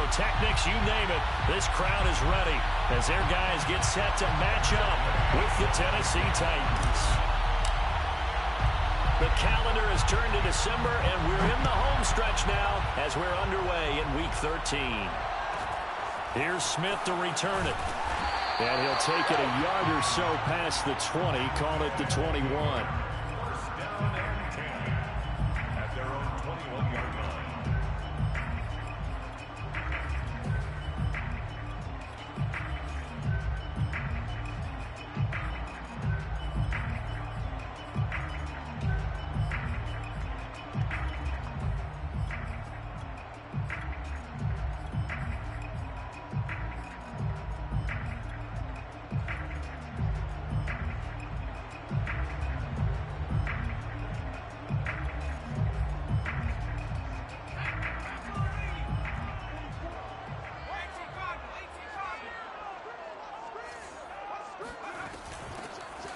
pyrotechnics, you name it. This crowd is ready as their guys get set to match up with the Tennessee Titans. The calendar has turned to December, and we're in the home stretch now as we're underway in Week 13. Here's Smith to return it. And he'll take it a yard or so past the 20, call it the 21.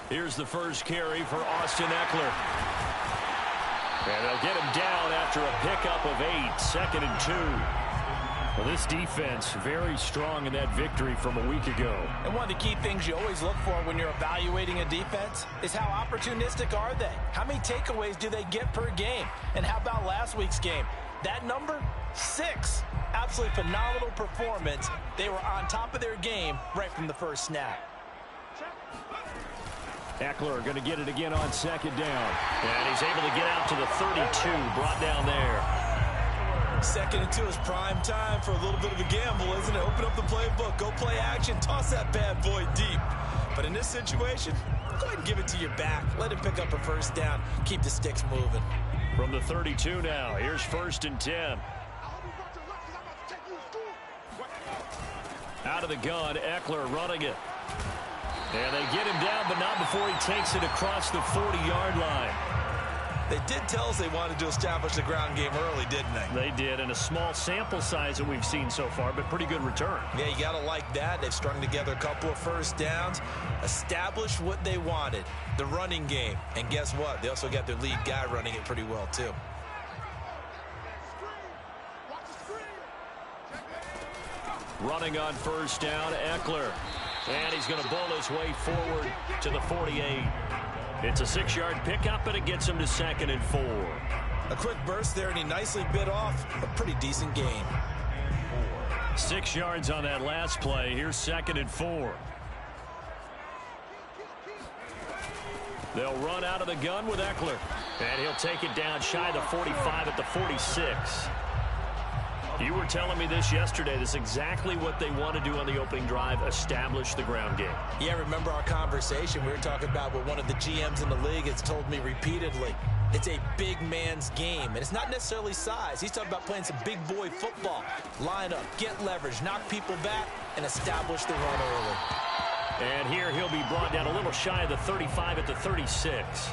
Here's the first carry for Austin Eckler. And they'll get him down after a pickup of 8, 2nd and 2. Well, this defense very strong in that victory from a week ago. And one of the key things you always look for when you're evaluating a defense is how opportunistic are they? How many takeaways do they get per game? And how about last week's game? That number, 6. Absolutely phenomenal performance. They were on top of their game right from the first snap. Eckler going to get it again on 2nd down. And he's able to get out to the 32, brought down there. 2nd and 2 is prime time for a little bit of a gamble, isn't it? Open up the playbook, go play action, toss that bad boy deep. But in this situation, go ahead and give it to your back. Let him pick up a first down. Keep the sticks moving. From the 32 now, here's 1st and 10. Out of the gun, Eckler running it. And they get him down, but not before he takes it across the 40-yard line. They did tell us they wanted to establish the ground game early, didn't they? They did, and a small sample size that we've seen so far, but pretty good return. Yeah, you got to like that. They've strung together a couple of first downs, established what they wanted, the running game. And guess what? They also got their lead guy running it pretty well, too. Running on 1st down, Eckler. And he's going to bowl his way forward to the 48. It's a 6-yard pickup, and it gets him to 2nd and 4. A quick burst there, and he nicely bit off a pretty decent gain. 6 yards on that last play. Here's 2nd and 4. They'll run out of the gun with Eckler. And he'll take it down shy of the 45 at the 46. You were telling me this yesterday. This is exactly what they want to do on the opening drive, establish the ground game. Yeah, remember our conversation? We were talking about what one of the GMs in the league has told me repeatedly. It's a big man's game, and it's not necessarily size. He's talking about playing some big boy football. Line up, get leverage, knock people back, and establish the run early. And here he'll be brought down a little shy of the 35 at the 36.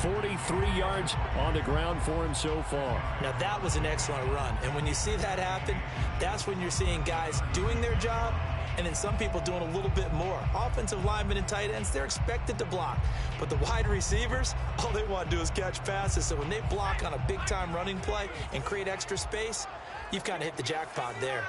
43 yards on the ground for him so far. Now, that was an excellent run. And when you see that happen, that's when you're seeing guys doing their job and then some people doing a little bit more. Offensive linemen and tight ends, they're expected to block. But the wide receivers, all they want to do is catch passes. So when they block on a big-time running play and create extra space, you've kind of hit the jackpot there.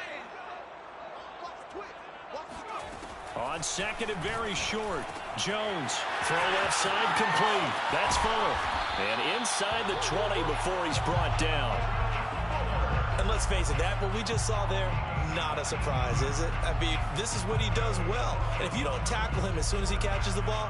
On 2nd and very short, Jones, throw left side complete. That's Fuller. And inside the 20 before he's brought down. And let's face it, that what we just saw there, not a surprise, is it? I mean, this is what he does well. And if you don't tackle him as soon as he catches the ball,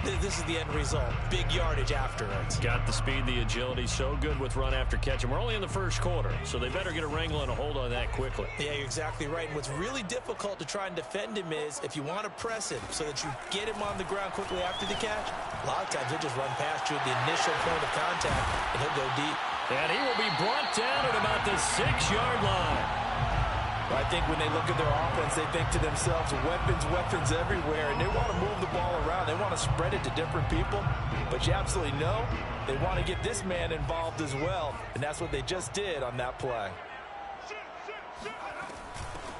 this is the end result. Big yardage afterwards. Got the speed, the agility, so good with run after catch. And we're only in the first quarter, so they better get a wrangle and a hold on that quickly. Yeah, you're exactly right. And what's really difficult to try and defend him is if you want to press him so that you get him on the ground quickly after the catch, a lot of times he'll just run past you at the initial point of contact, and he'll go deep. And he will be brought down at about the 6-yard line. I think when they look at their offense, they think to themselves, weapons everywhere, and they want to move the ball around. They want to spread it to different people, but you absolutely know they want to get this man involved as well, and that's what they just did on that play.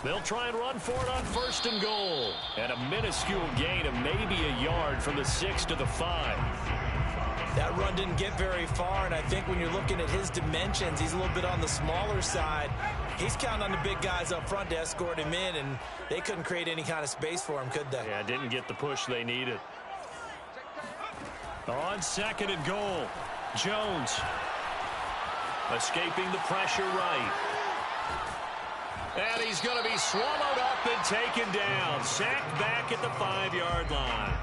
They'll try and run for it on 1st and goal. And a minuscule gain of maybe a yard from the 6 to the 5. That run didn't get very far, and I think when you're looking at his dimensions, he's a little bit on the smaller side. He's counting on the big guys up front to escort him in, and they couldn't create any kind of space for him, could they? Yeah, didn't get the push they needed. On 2nd and goal, Jones escaping the pressure right. And he's going to be swallowed up and taken down. Sacked back at the 5-yard line.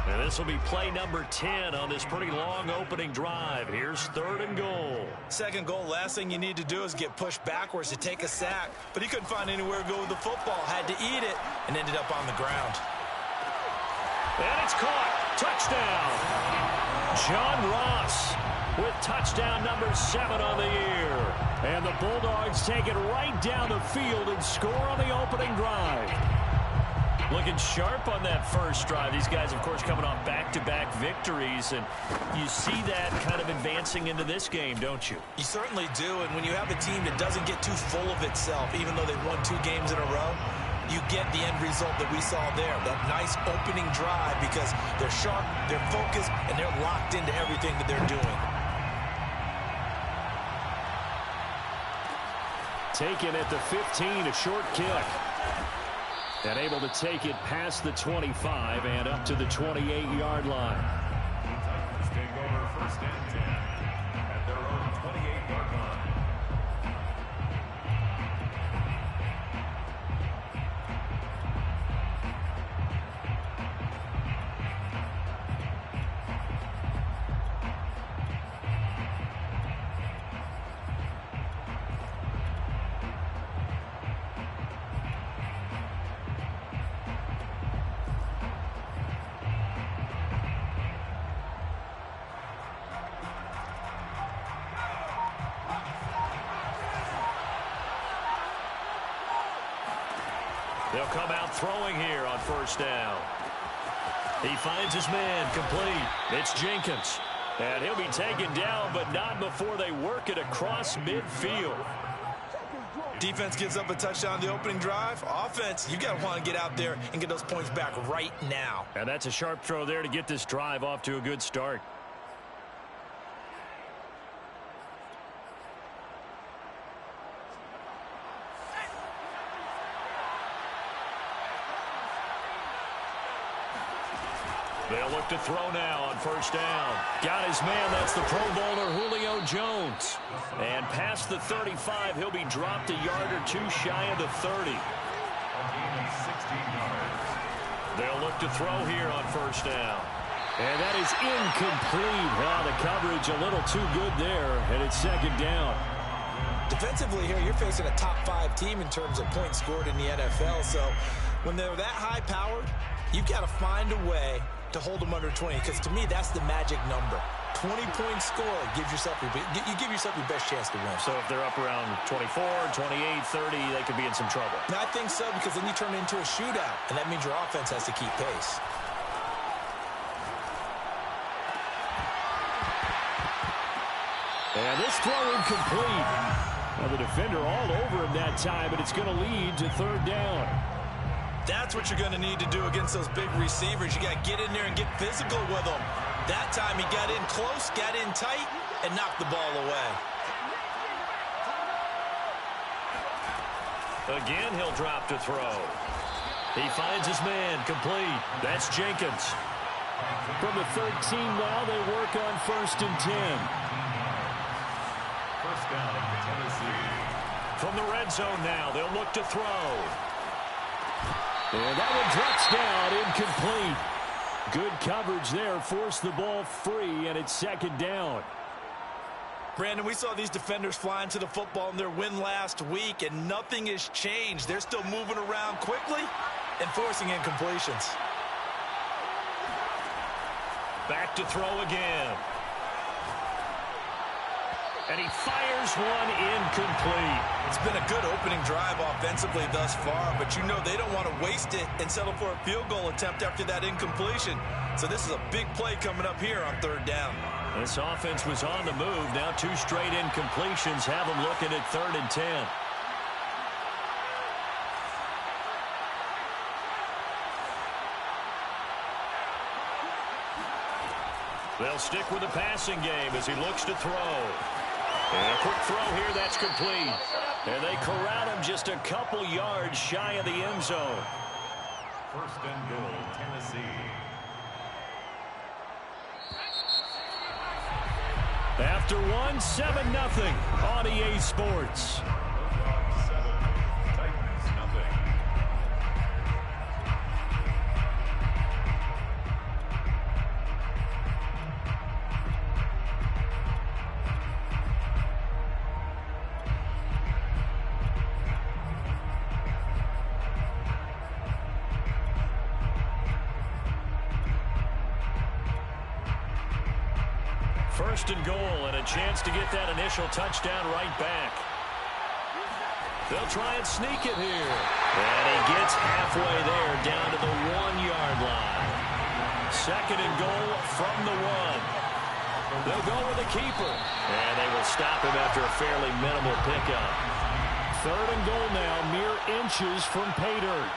And this will be play number 10 on this pretty long opening drive. Here's 3rd and goal. 2nd goal, last thing you need to do is get pushed backwards to take a sack. But he couldn't find anywhere to go with the football. Had to eat it and ended up on the ground. And it's caught. Touchdown. John Ross with touchdown number 7 on the year. And the Bulldogs take it right down the field and score on the opening drive. Looking sharp on that first drive. These guys, of course, coming off back-to-back victories, and you see that kind of advancing into this game, don't you? You certainly do, and when you have a team that doesn't get too full of itself, even though they've won 2 games in a row, you get the end result that we saw there, that nice opening drive, because they're sharp, they're focused, and they're locked into everything that they're doing. Taken at the 15, a short kick. And able to take it past the 25 and up to the 28-yard line. Take over 1st and 10 at their own 28-yard line. They'll come out throwing here on 1st down. He finds his man complete. It's Jenkins. And he'll be taken down, but not before they work it across midfield. Defense gives up a touchdown the opening drive. Offense, you got to want to get out there and get those points back right now. And that's a sharp throw there to get this drive off to a good start. They'll look to throw now on 1st down. Got his man. That's the Pro Bowler Julio Jones. And past the 35, he'll be dropped a yard or 2 shy of the 30. They'll look to throw here on 1st down. And that is incomplete. Well, the coverage a little too good there, and it's 2nd down. Defensively here, you're facing a top 5 team in terms of points scored in the NFL. So when they're that high-powered, you've got to find a way to hold them under 20, because to me, that's the magic number. 20-point score gives yourself you give yourself your best chance to win. So if they're up around 24, 28, 30, they could be in some trouble. And I think so, because then you turn it into a shootout, and that means your offense has to keep pace. And this throw incomplete. Well, the defender all over him that time, but it's going to lead to 3rd down. That's what you're going to need to do against those big receivers. You got to get in there and get physical with them. That time he got in close, got in tight, and knocked the ball away. Again, he'll drop to throw. He finds his man complete. That's Jenkins. From the 13 now, they work on 1st and 10. 1st down, Tennessee. From the red zone now, they'll look to throw. And that one drops down, incomplete. Good coverage there, forced the ball free, and it's 2nd down. Brandon, we saw these defenders flying to the football in their win last week, and nothing has changed. They're still moving around quickly and forcing incompletions. Back to throw again. And he fires one incomplete. It's been a good opening drive offensively thus far, but you know they don't want to waste it and settle for a field goal attempt after that incompletion. So this is a big play coming up here on 3rd down. This offense was on the move. Now 2 straight incompletions have them looking at 3rd and 10. They'll stick with the passing game as he looks to throw. And a quick throw here, that's complete. And they corral him just a couple yards shy of the end zone. First and goal, Tennessee. After one, 7-0 on EA Sports. First and goal, and a chance to get that initial touchdown right back. They'll try and sneak it here. And he gets halfway there, down to the 1-yard line. Second and goal from the 1. They'll go with the keeper. And they will stop him after a fairly minimal pickup. Third and goal now, mere inches from pay dirt.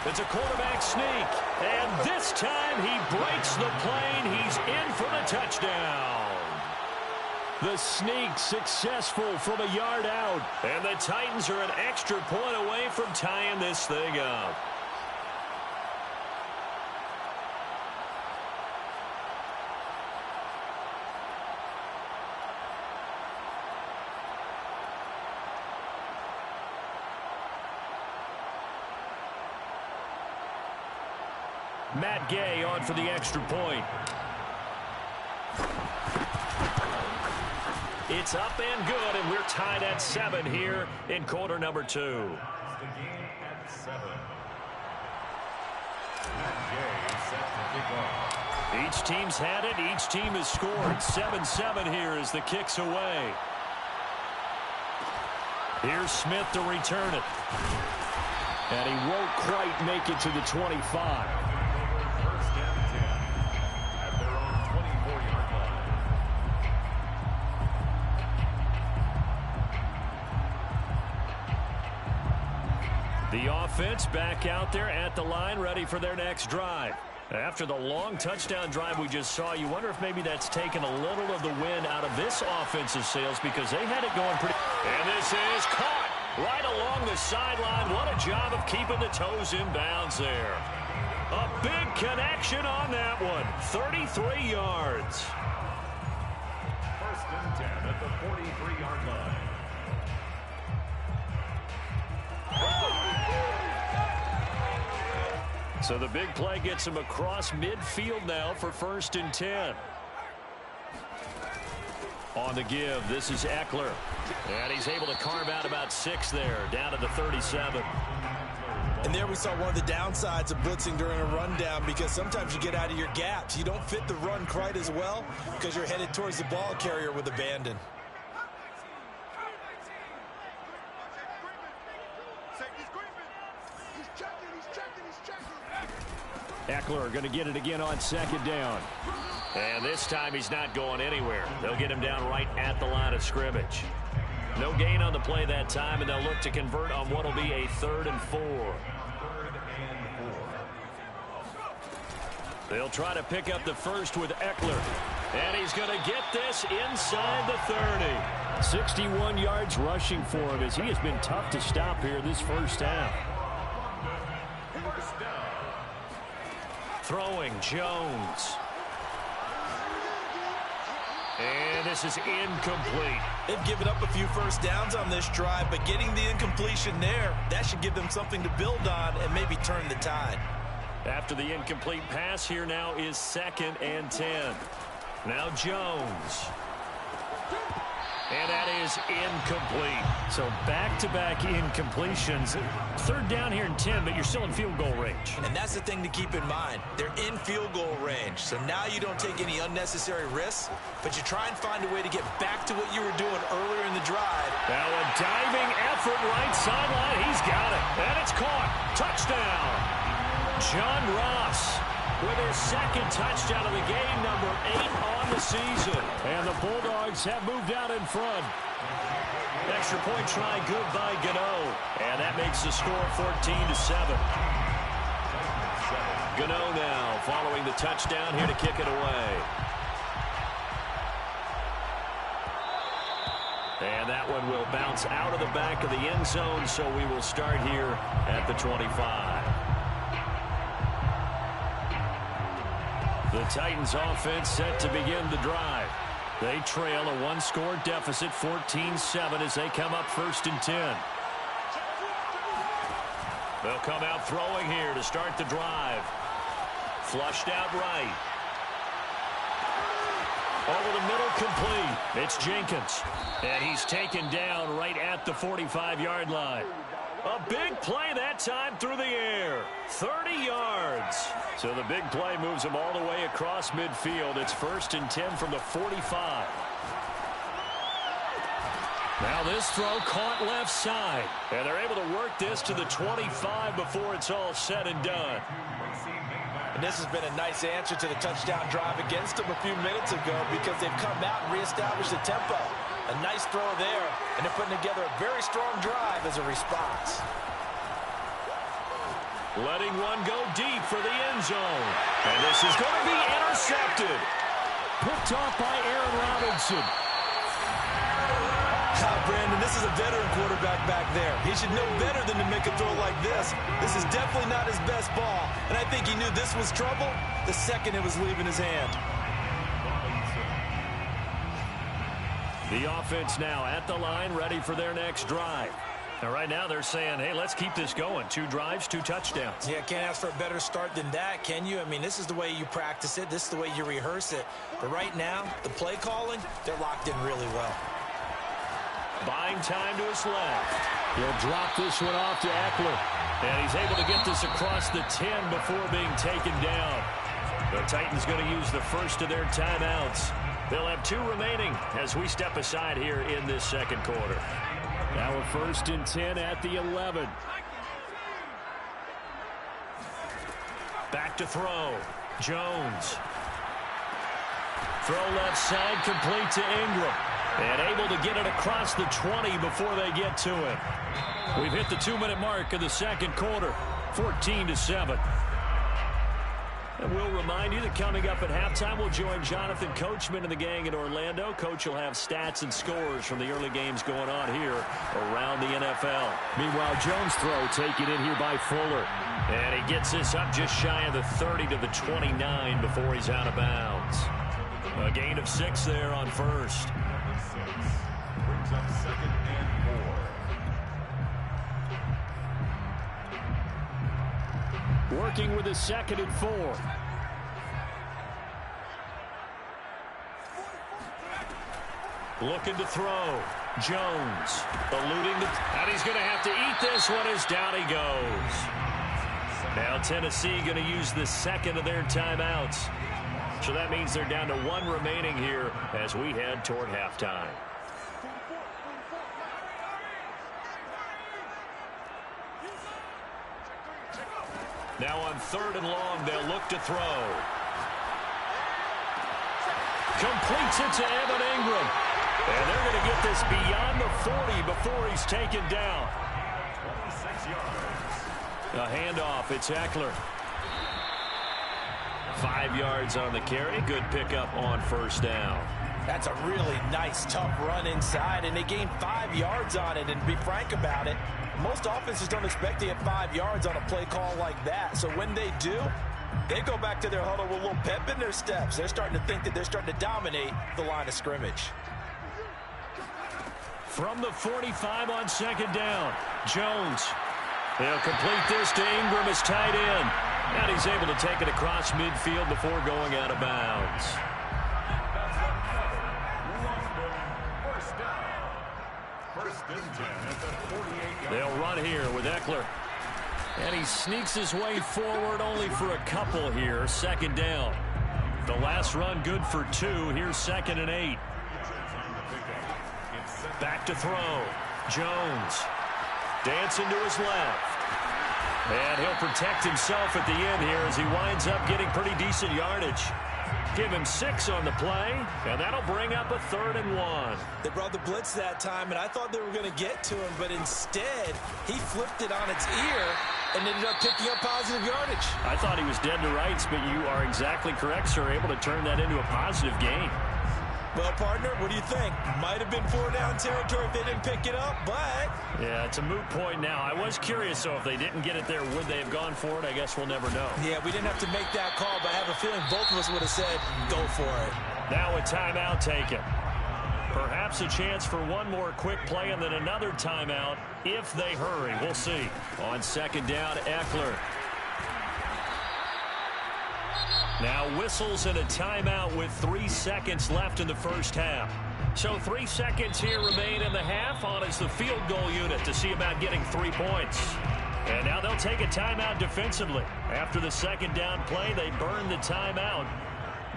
It's a quarterback sneak, and this time he breaks the plane. He's in for the touchdown. The sneak successful from a yard out, and the Titans are an extra point away from tying this thing up. Matt Gay on for the extra point. It's up and good, and we're tied at 7 here in quarter number 2. The game at 7. Matt Gay set to kick off. Each team's had it. Each team has scored. 7-7 here as the kick's away. Here's Smith to return it. And he won't quite make it to the 25. The offense back out there at the line, ready for their next drive. After the long touchdown drive we just saw, you wonder if maybe that's taken a little of the wind out of this offensive sails because they had it going pretty. And this is caught right along the sideline. What a job of keeping the toes in bounds there. A big connection on that one. 33 yards. First and 10 at the 43-yard line. So the big play gets him across midfield now for first and 10. On the give, this is Eckler. And he's able to carve out about 6 there, down to the 37. And there we saw one of the downsides of blitzing during a rundown because sometimes you get out of your gaps. You don't fit the run quite as well because you're headed towards the ball carrier with abandon. Eckler going to get it again on second down. And this time he's not going anywhere. They'll get him down right at the line of scrimmage. No gain on the play that time, and they'll look to convert on what will be a 3rd and 4. They'll try to pick up the first with Eckler. And he's going to get this inside the 30. 61 yards rushing for him as he has been tough to stop here this first half. Throwing Jones. And this is incomplete. They've given up a few first downs on this drive, but getting the incompletion there, that should give them something to build on and maybe turn the tide. After the incomplete pass, here now is 2nd and 10. Now Jones. And that is incomplete. So back-to-back incompletions. 3rd down here and 10, but you're still in field goal range. And that's the thing to keep in mind. They're in field goal range. So now you don't take any unnecessary risks, but you try and find a way to get back to what you were doing earlier in the drive. Now a diving effort right sideline. He's got it. And it's caught. Touchdown. John Ross with his 2nd touchdown of the game, number 8 on the season. And the Bulldogs have moved out in front. Extra point try good by Gano. And that makes the score 14-7. Gano now following the touchdown here to kick it away. And that one will bounce out of the back of the end zone, so we will start here at the 25. The Titans offense set to begin the drive. They trail a one-score deficit, 14-7, as they come up 1st and 10. They'll come out throwing here to start the drive. Flushed out right. Over the middle, complete. It's Jenkins. And he's taken down right at the 45-yard line. A big play that time through the air. 30 yards. So the big play moves him all the way across midfield. It's 1st and 10 from the 45. Now this throw caught left side. And they're able to work this to the 25 before it's all said and done. And this has been a nice answer to the touchdown drive against them a few minutes ago because they've come out and reestablished the tempo. A nice throw there, and they're putting together a very strong drive as a response. Letting one go deep for the end zone. And this is going to be intercepted. Picked off by Aaron Robinson. Brandon, this is a veteran quarterback back there. He should know better than to make a throw like this. This is definitely not his best ball, and I think he knew this was trouble the second it was leaving his hand. The offense now at the line, ready for their next drive. And right now they're saying, hey, let's keep this going. 2 drives, 2 touchdowns. Yeah, can't ask for a better start than that, can you? I mean, this is the way you practice it. This is the way you rehearse it. But right now, the play calling, they're locked in really well. Buying time to his left. He'll drop this one off to Eckler. And he's able to get this across the 10 before being taken down. The Titans going to use the first of their timeouts. They'll have 2 remaining as we step aside here in this second quarter. Now a 1st and 10 at the 11. Back to throw. Jones. Throw left side, complete to Ingram. And able to get it across the 20 before they get to it. We've hit the 2-minute mark of the second quarter. 14-7. And we'll remind you that coming up at halftime, we'll join Jonathan Coachman and the gang in Orlando. Coach will have stats and scores from the early games going on here around the NFL. Meanwhile, Jones' throw taken in here by Fuller. And he gets this up just shy of the 30 to the 29 before he's out of bounds. A gain of 6 there on first. Brings up 2nd and 4. Working with a 2nd and 4. Looking to throw. Jones eluding the... And he's going to have to eat this one as down he goes. Now Tennessee going to use the 2nd of their timeouts. So that means they're down to 1 remaining here as we head toward halftime. Now on 3rd and long, they'll look to throw. Completes it to Evan Ingram. And they're going to get this beyond the 40 before he's taken down. 26 yards. A handoff, it's Eckler. 5 yards on the carry. Good pickup on 1st down. That's a really nice, tough run inside, and they gained 5 yards on it. And to be frank about it, most offenses don't expect to get 5 yards on a play call like that. So when they do, they go back to their huddle with a little pep in their steps. They're starting to think that they're starting to dominate the line of scrimmage. From the 45 on 2nd down, Jones. They'll complete this to Ingram as tight end. And he's able to take it across midfield before going out of bounds. They'll run here with Eckler. And he sneaks his way forward only for a couple here. 2nd down. The last run good for 2. Here's 2nd and 8. Back to throw. Jones. Dancing to his left. And he'll protect himself at the end here as he winds up getting pretty decent yardage. Give him 6 on the play, and that'll bring up a 3rd and 1. They brought the blitz that time, and I thought they were going to get to him, but instead, he flipped it on its ear and ended up picking up positive yardage. I thought he was dead to rights, but you are exactly correct, sir, able to turn that into a positive gain. Well, partner, what do you think? Might have been 4-down territory if they didn't pick it up, but... Yeah, it's a moot point now. I was curious, so if they didn't get it there, would they have gone for it? I guess we'll never know. Yeah, we didn't have to make that call, but I have a feeling both of us would have said, go for it. Now a timeout taken. Perhaps a chance for one more quick play and then another timeout if they hurry. We'll see. On 2nd down, Eckler. Now whistles and a timeout with 3 seconds left in the first half. So 3 seconds here remain in the half on as the field goal unit to see about getting 3 points. And now they'll take a timeout defensively. After the 2nd down play, they burn the timeout,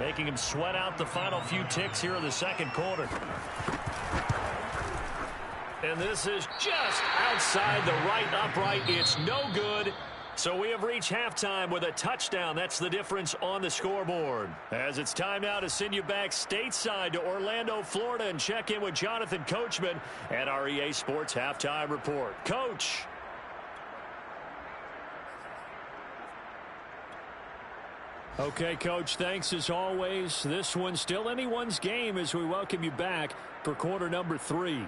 making him sweat out the final few ticks here in the 2nd quarter. And this is just outside the right upright. It's no good. So we have reached halftime with a touchdown. That's the difference on the scoreboard. As it's time now to send you back stateside to Orlando, Florida, and check in with Jonathan Coachman at our EA Sports Halftime Report. Coach. Okay, Coach, thanks as always. This one's still anyone's game as we welcome you back for quarter number 3.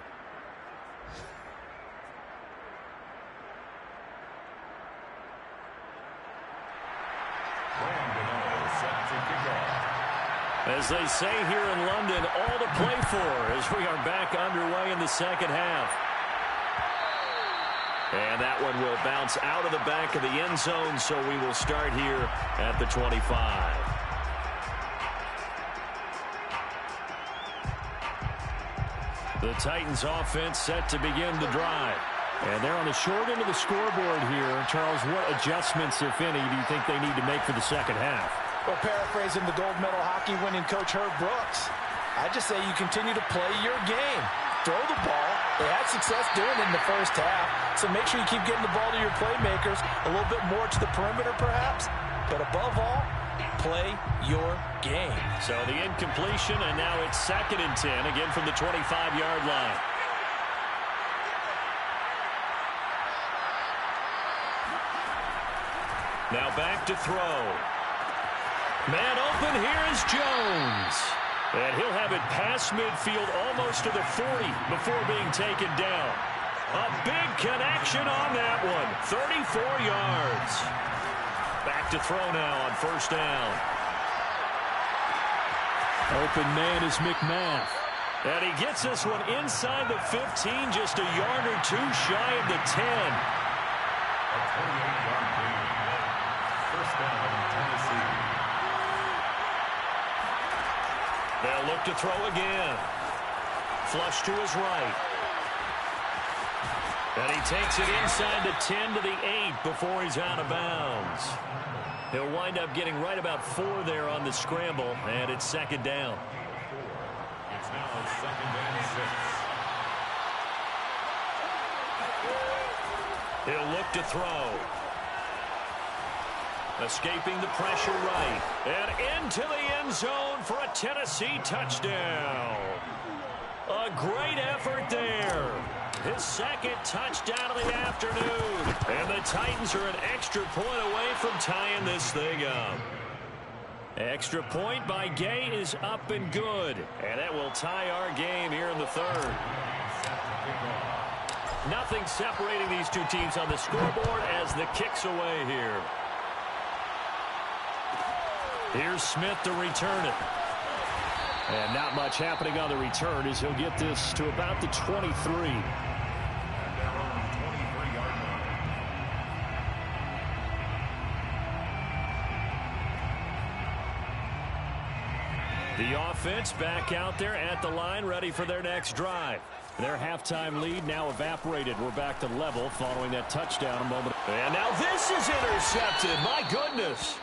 As they say here in London, all to play for as we are back underway in the 2nd half. And that one will bounce out of the back of the end zone, so we will start here at the 25. The Titans offense set to begin the drive. And they're on the short end of the scoreboard here. Charles, what adjustments, if any, do you think they need to make for the 2nd half? Well, paraphrasing the gold medal hockey winning coach Herb Brooks, I just say you continue to play your game. Throw the ball. They had success doing it in the first half, so make sure you keep getting the ball to your playmakers, a little bit more to the perimeter perhaps, but above all, play your game. So the incompletion, and now it's 2nd and 10, again from the 25-yard line. Now back to throw. Man open, here is Jones. And he'll have it past midfield almost to the 40 before being taken down. A big connection on that one. 34 yards. Back to throw now on 1st down. Open man is McMath. And he gets this one inside the 15, just a yard or 2 shy of the 10. A 28-yard gain. 1st down, Tennessee. They'll look to throw again. Flush to his right. And he takes it inside the 10 to the 8 before he's out of bounds. He'll wind up getting right about 4 there on the scramble, and it's 2nd down. It's now 2nd and 6. He'll look to throw. Escaping the pressure right. And into the end zone for a Tennessee touchdown. A great effort there. His 2nd touchdown of the afternoon. And the Titans are an extra point away from tying this thing up. Extra point by Gay is up and good. And that will tie our game here in the 3rd. Nothing separating these two teams on the scoreboard as the kick's away here. Here's Smith to return it. And not much happening on the return as he'll get this to about the 23. The offense back out there at the line, ready for their next drive. Their halftime lead now evaporated. We're back to level following that touchdown a moment. And now this is intercepted. My goodness.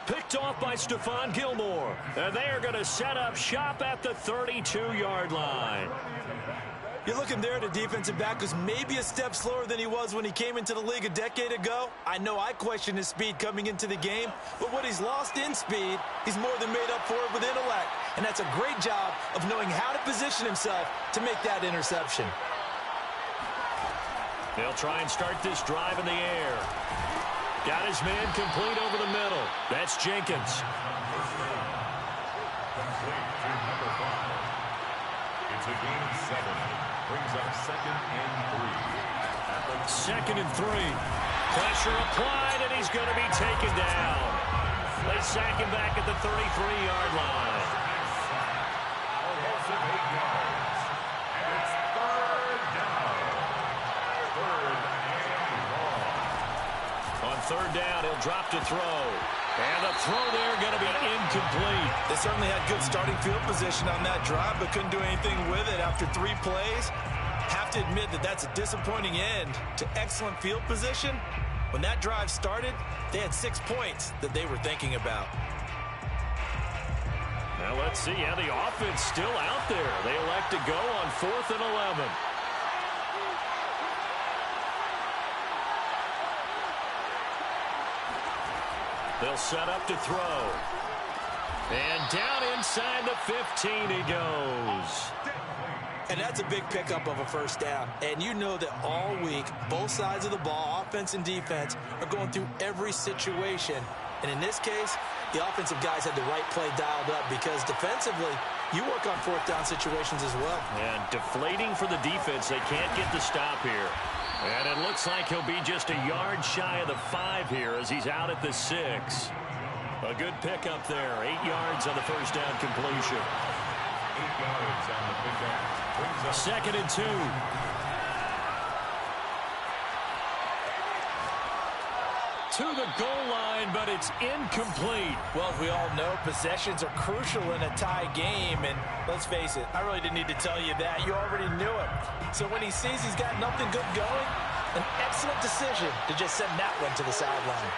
Picked off by Stephon Gilmore. And they are going to set up shop at the 32-yard line. You're looking there at a defensive back who's maybe a step slower than he was when he came into the league a decade ago. I know I questioned his speed coming into the game, but what he's lost in speed, he's more than made up for it with intellect. And that's a great job of knowing how to position himself to make that interception. They'll try and start this drive in the air. Got his man complete over the middle. That's Jenkins. It's a gain of 7. Brings up 2nd and 3. 2nd and 3. Pressure applied, and he's going to be taken down. They sack him back at the 33-yard line. Loss of 8 yards. And it's 3rd down. 3rd and long. On 3rd down, he'll drop to throw. And the throw there going to be incomplete. They certainly had good starting field position on that drive, but couldn't do anything with it after 3 plays. Have to admit that that's a disappointing end to excellent field position. When that drive started, they had 6 points that they were thinking about. Now let's see. Yeah, the offense still out there. They elect to go on 4th and 11. They'll set up to throw. And down inside the 15 he goes. And that's a big pickup of a 1st down. And you know that all week, both sides of the ball, offense and defense, are going through every situation. And in this case, the offensive guys had the right play dialed up because defensively, you work on 4th down situations as well. And deflating for the defense. They can't get the stop here. And it looks like he'll be just a yard shy of the 5 here as he's out at the 6. A good pickup there. 8 yards on the 1st down completion. 8 yards on the pickup. 2nd and 2. To the goal line, but it's incomplete. Well, as we all know, possessions are crucial in a tie game. And let's face it, I really didn't need to tell you that. You already knew it. So when he sees he's got nothing good going, an excellent decision to just send that one to the sideline.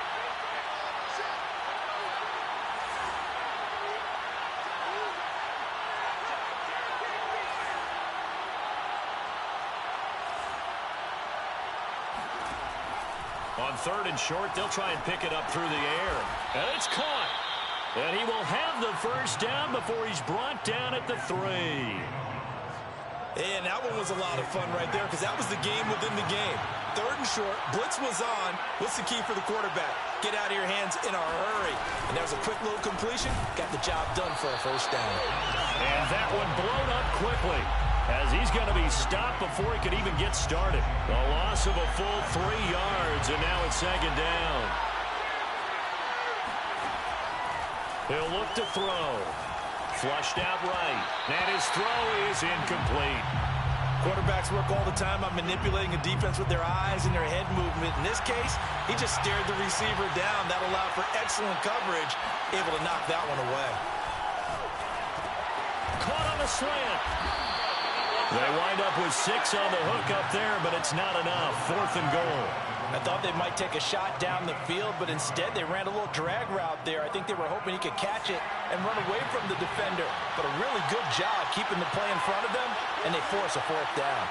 On 3rd and short, they'll try and pick it up through the air. And it's caught. And he will have the 1st down before he's brought down at the 3. And that one was a lot of fun right there because that was the game within the game. 3rd and short, blitz was on. What's the key for the quarterback? Get out of your hands in a hurry. And that was a quick little completion. Got the job done for a 1st down. And that one blown up quickly as he's going to be stopped before he can even get started. A loss of a full 3 yards, and now it's 2nd down. He'll look to throw. Flushed out right. And his throw is incomplete. Quarterbacks work all the time on manipulating a defense with their eyes and their head movement. In this case, he just stared the receiver down. That allowed for excellent coverage, able to knock that one away. Caught on a slant. They wind up with 6 on the hook up there, but it's not enough. 4th and goal. I thought they might take a shot down the field, but instead they ran a little drag route there. I think they were hoping he could catch it and run away from the defender. But a really good job keeping the play in front of them, and they force a 4th down.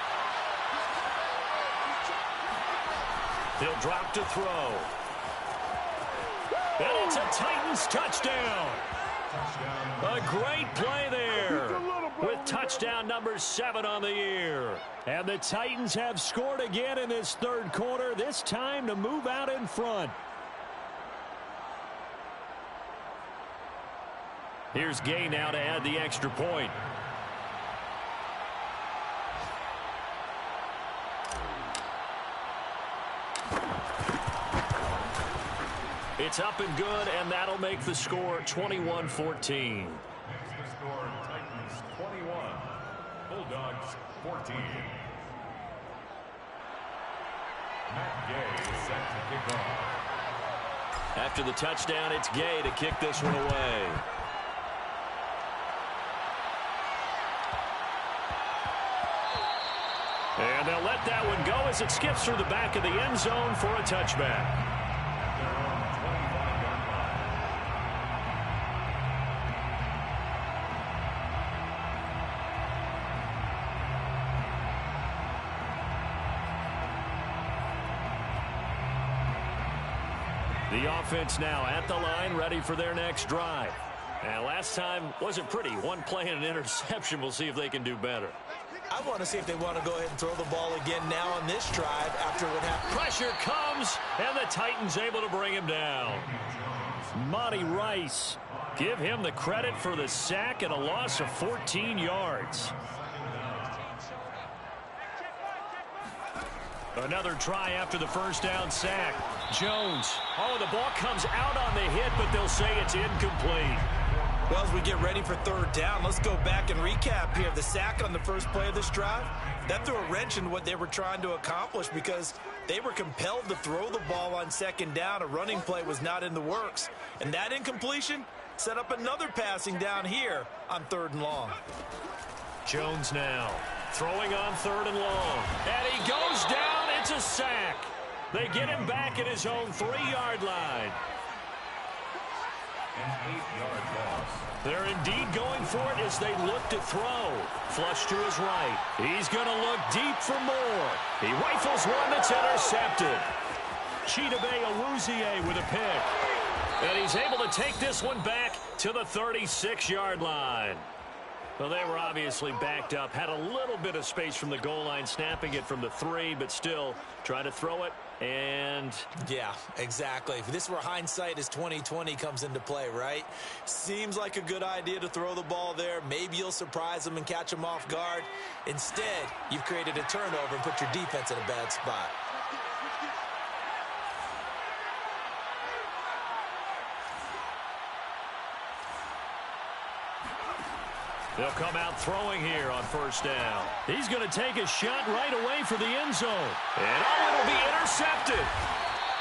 He'll drop to throw. And it's a Titans touchdown. A great play there with touchdown number 7 on the year. And the Titans have scored again in this 3rd quarter, this time to move out in front. Here's Gay now to add the extra point. It's up and good, and that'll make the score 21-14. Makes the score Titans 21, Bulldogs 14. Matt Gay is set to kick off. After the touchdown, it's Gay to kick this one away. And they'll let that one go as it skips through the back of the end zone for a touchback. The offense now at the line, ready for their next drive. And last time wasn't pretty. One play and an interception. We'll see if they can do better. I want to see if they want to go ahead and throw the ball again now on this drive after what happened. Pressure comes, and the Titans able to bring him down. Monty Rice, give him the credit for the sack and a loss of 14 yards. Another try after the first down sack. Jones. Oh, the ball comes out on the hit, but they'll say it's incomplete. Well, as we get ready for third down, let's go back and recap here. The sack on the first play of this drive, that threw a wrench in what they were trying to accomplish because they were compelled to throw the ball on second down. A running play was not in the works. And that incompletion set up another passing down here on third and long. Jones now throwing on third and long. And he goes down. It's a sack. They get him back at his own 3-yard line. An 8-yard loss. They're indeed going for it as they look to throw. Flush to his right. He's going to look deep for more. He rifles one that's intercepted. Chidobe Awuzie with a pick. And he's able to take this one back to the 36-yard line. Well, they were obviously backed up. Had a little bit of space from the goal line, snapping it from the 3, but still trying to throw it. And yeah, exactly. If this were hindsight as 2020 comes into play, right? Seems like a good idea to throw the ball there. Maybe you'll surprise them and catch them off guard. Instead, you've created a turnover and put your defense in a bad spot. They'll come out throwing here on first down. He's going to take a shot right away for the end zone. And oh, it'll be intercepted.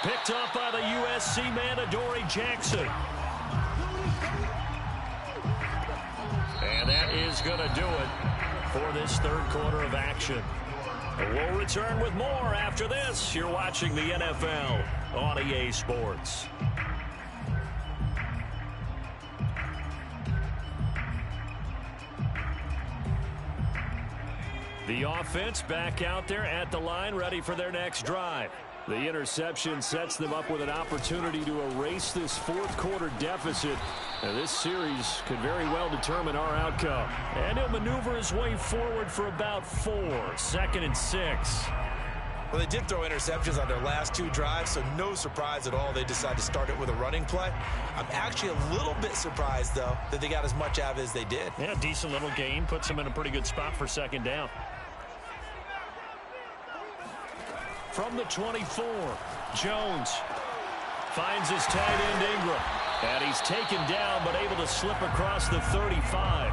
Picked up by the USC man, Adoree Jackson. And that is going to do it for this third quarter of action. And we'll return with more after this. You're watching the NFL on EA Sports. The offense back out there at the line, ready for their next drive. The interception sets them up with an opportunity to erase this fourth quarter deficit. Now, this series could very well determine our outcome. And he'll maneuver his way forward for about 4. 2nd and 6. Well, they did throw interceptions on their last 2 drives, so no surprise at all they decided to start it with a running play. I'm actually a little bit surprised, though, that they got as much out of it as they did. Yeah, decent little gain. Puts them in a pretty good spot for second down. From the 24, Jones finds his tight end Ingram. And he's taken down, but able to slip across the 35.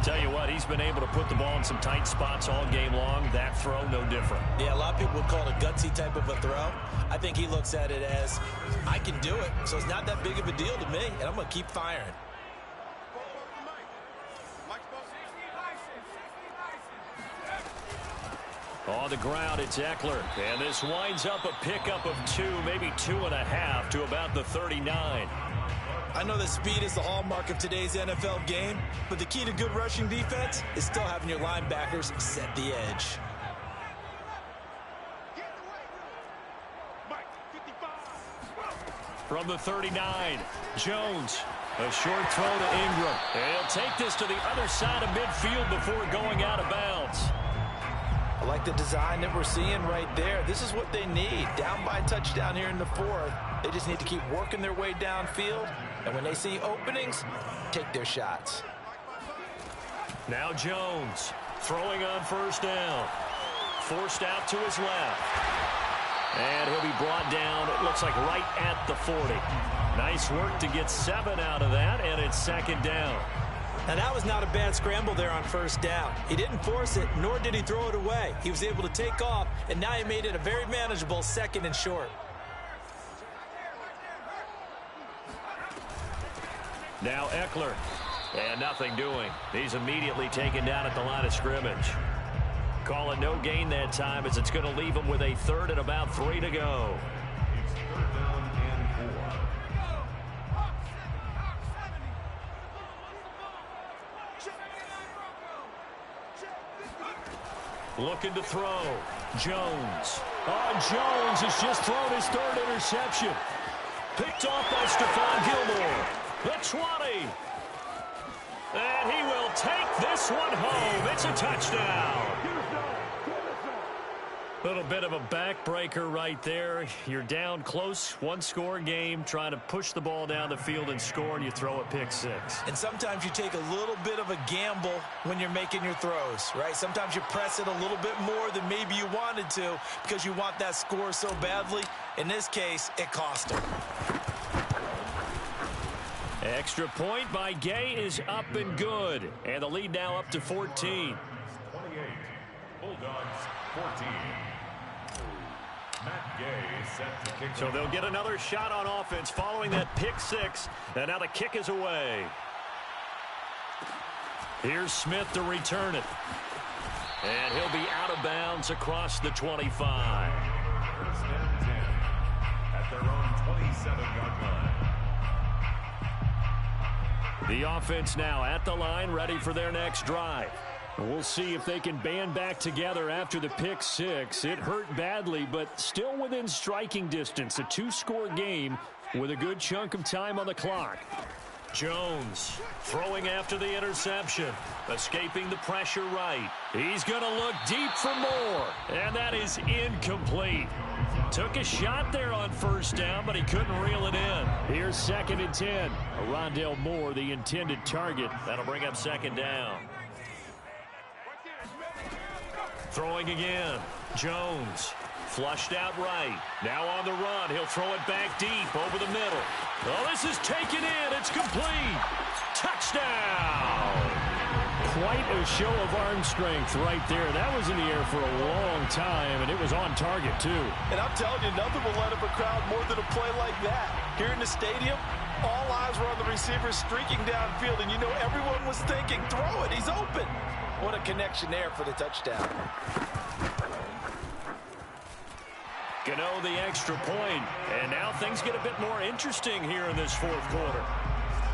Tell you what, he's been able to put the ball in some tight spots all game long. That throw, no different. Yeah, a lot of people would call it a gutsy type of a throw. I think he looks at it as, I can do it, so it's not that big of a deal to me, and I'm going to keep firing. On the ground, it's Eckler. And this winds up a pickup of 2, maybe 2.5 to about the 39. I know that speed is the hallmark of today's NFL game, but the key to good rushing defense is still having your linebackers set the edge. From the 39, Jones. A short throw to Ingram. And he'll take this to the other side of midfield before going out of bounds. I like the design that we're seeing right there. This is what they need. Down by a touchdown here in the 4th. They just need to keep working their way downfield. And when they see openings, take their shots. Now Jones throwing on first down. Forced out to his left. And he'll be brought down, it looks like right at the 40. Nice work to get 7 out of that, and it's second down. Now, that was not a bad scramble there on first down. He didn't force it, nor did he throw it away. He was able to take off, and now he made it a very manageable 2nd and short. Now Eckler, and nothing doing. He's immediately taken down at the line of scrimmage. Call it no gain that time as it's going to leave him with a 3rd and about 3 to go. It's 3rd down and 4. Looking to throw. Jones. Oh, Jones has just thrown his 3rd interception. Picked off by Stephon Gilmore. The 20. And he will take this one home. It's a touchdown. A little bit of a backbreaker right there. You're down close, one-score game, trying to push the ball down the field and score, and you throw a pick six. And sometimes you take a little bit of a gamble when you're making your throws, right? Sometimes you press it a little bit more than maybe you wanted to because you want that score so badly. In this case, it cost him. Extra point by Gay is up and good. And the lead now up to 14. 28. Bulldogs, 14. Matt Gay set to kick. So they'll get another shot on offense following that pick six. And now the kick is away. Here's Smith to return it. And he'll be out of bounds across the 25. First and 10 at their own 27-yard line. The offense now at the line, ready for their next drive. We'll see if they can band back together after the pick six. It hurt badly, but still within striking distance. A two-score game with a good chunk of time on the clock. Jones throwing after the interception, escaping the pressure right. He's going to look deep for more, and that is incomplete. Took a shot there on first down, but he couldn't reel it in. Here's 2nd and 10. Rondale Moore, the intended target. That'll bring up 2nd down. Throwing again. Jones flushed out right. Now on the run. He'll throw it back deep over the middle. Oh, this is taken in. It's complete. Touchdown. Quite a show of arm strength right there. That was in the air for a long time, and it was on target, too. And I'm telling you, nothing will let up a crowd more than a play like that. Here in the stadium, all eyes were on the receiver streaking downfield, and you know everyone was thinking, throw it, he's open. What a connection there for the touchdown. Gano the extra point, and now things get a bit more interesting here in this fourth quarter.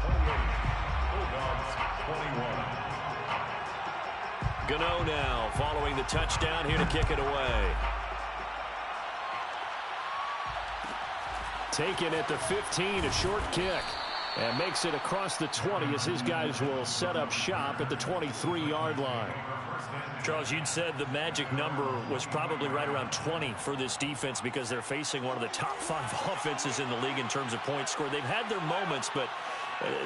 28. Bulldogs, 21. Gano now following the touchdown here to kick it away. Taken at the 15, a short kick. And makes it across the 20 as his guys will set up shop at the 23-yard line. Charles, you'd said the magic number was probably right around 20 for this defense because they're facing one of the top 5 offenses in the league in terms of points scored. They've had their moments, but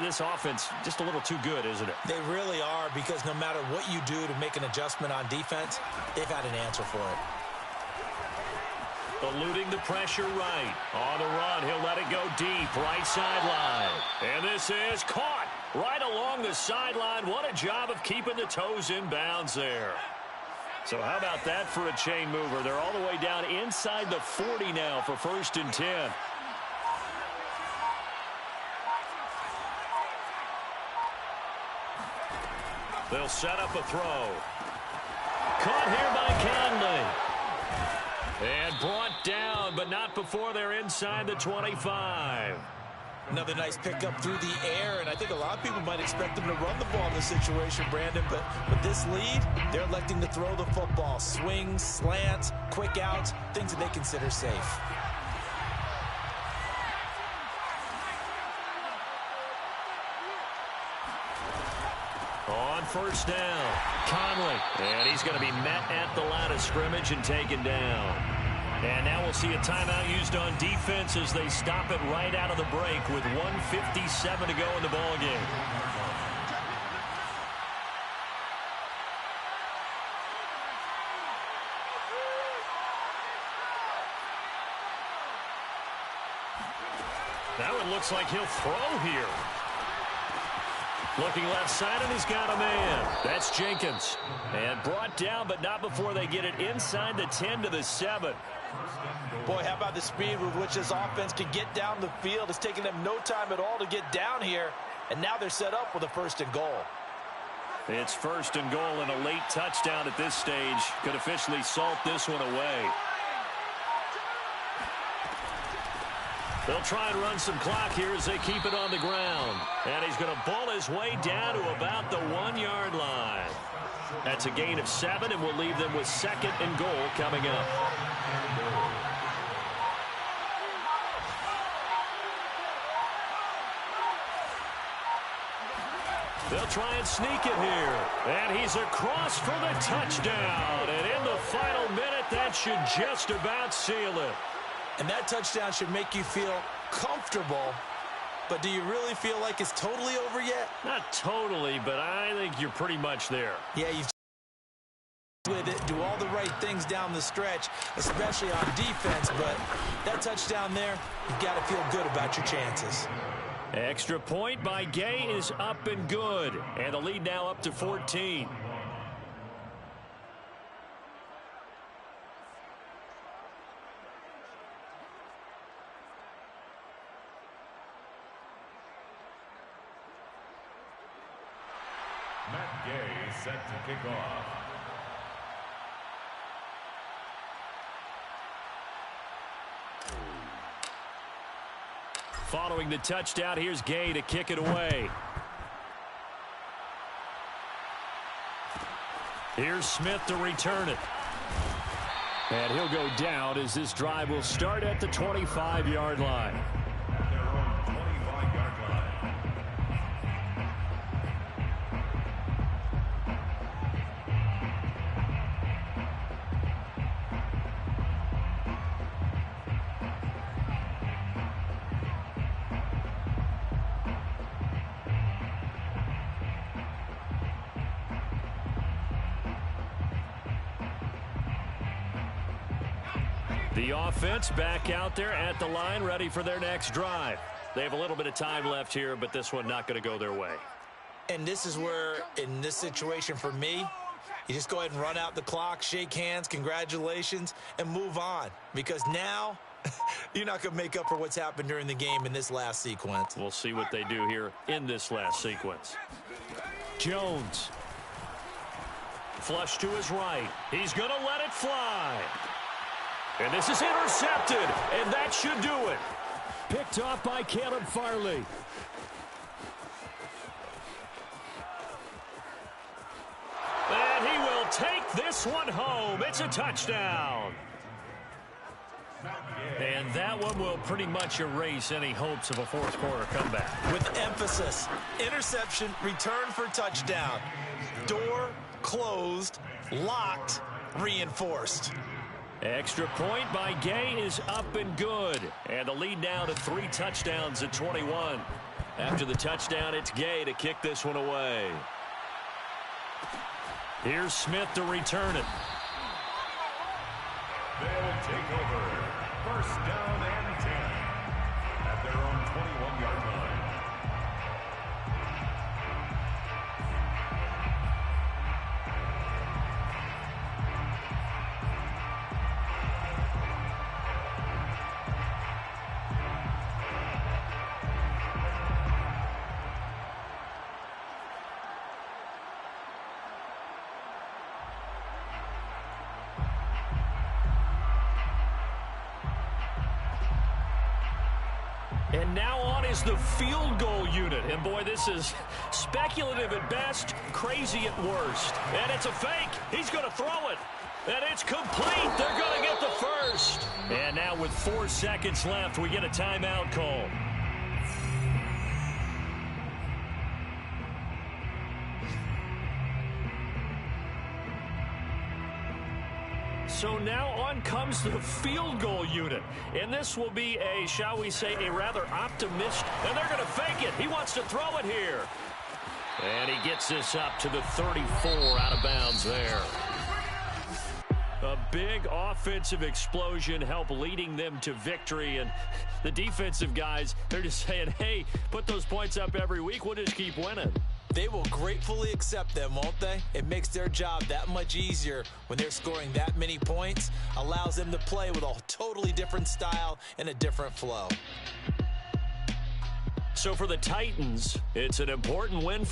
this offense just a little too good, isn't it? They really are, because no matter what you do to make an adjustment on defense, they've had an answer for it. Eluding the pressure right. On the run, he'll let it go deep, right sideline. And this is caught right along the sideline. What a job of keeping the toes in bounds there. So how about that for a chain mover? They're all the way down inside the 40 now for 1st and 10. They'll set up a throw. Caught here by Conley. And brought down, but not before they're inside the 25. Another nice pickup through the air, and I think a lot of people might expect them to run the ball in this situation, Brandon, but with this lead, they're electing to throw the football. Swings, slants, quick outs, things that they consider safe. On first down, Conley. And he's going to be met at the line of scrimmage and taken down. And now we'll see a timeout used on defense as they stop it right out of the break with 1:57 to go in the ballgame. Now it looks like he'll throw here. Looking left side, and he's got a man. That's Jenkins. And brought down, but not before they get it inside the 10 to the 7. Boy, how about the speed with which this offense can get down the field? It's taking them no time at all to get down here, and now they're set up with a 1st and goal. It's 1st and goal, and a late touchdown at this stage could officially salt this one away. They'll try and run some clock here as they keep it on the ground. And he's going to ball his way down to about the 1-yard line. That's a gain of 7, and we'll leave them with 2nd and goal coming up. They'll try and sneak it here. And he's across for the touchdown. And in the final minute, that should just about seal it. And that touchdown should make you feel comfortable. But do you really feel like it's totally over yet? Not totally, but I think you're pretty much there. Yeah, you've with it, do all the right things down the stretch, especially on defense. But that touchdown there, you've got to feel good about your chances. Extra point by Gay is up and good. And the lead now up to 14. Matt Gay set to kick off. Following the touchdown, here's Gay to kick it away. Here's Smith to return it. And he'll go down as this drive will start at the 25-yard line. At their own 25-yard line. The offense back out there at the line, ready for their next drive. They have a little bit of time left here, but this one not going to go their way. And this is where, in this situation for me, you just go ahead and run out the clock, shake hands, congratulations, and move on. Because now, you're not going to make up for what's happened during the game in this last sequence. We'll see what they do here in this last sequence. Jones. Flush to his right. He's going to let it fly. And this is intercepted, and that should do it. Picked off by Caleb Farley. And he will take this one home. It's a touchdown. And that one will pretty much erase any hopes of a fourth quarter comeback. With emphasis, interception, return for touchdown. Door closed, locked, reinforced. Extra point by Gay is up and good. And the lead now to 3 touchdowns at 21. After the touchdown, it's Gay to kick this one away. Here's Smith to return it. They'll take over. First down and 10 at their own 21-yard line. And now on is the field goal unit. And boy, this is speculative at best, crazy at worst. And it's a fake. He's going to throw it. And it's complete. They're going to get the first. And now with 4 seconds left, we get a timeout call. So now on comes the field goal unit. And this will be a, shall we say, a rather optimistic. And they're going to fake it. He wants to throw it here. And he gets this up to the 34 out of bounds there. A big offensive explosion helped leading them to victory. And the defensive guys, they're just saying, hey, put those points up every week. We'll just keep winning. They will gratefully accept them, won't they? It makes their job that much easier when they're scoring that many points. Allows them to play with a totally different style and a different flow. So for the Titans, it's an important win.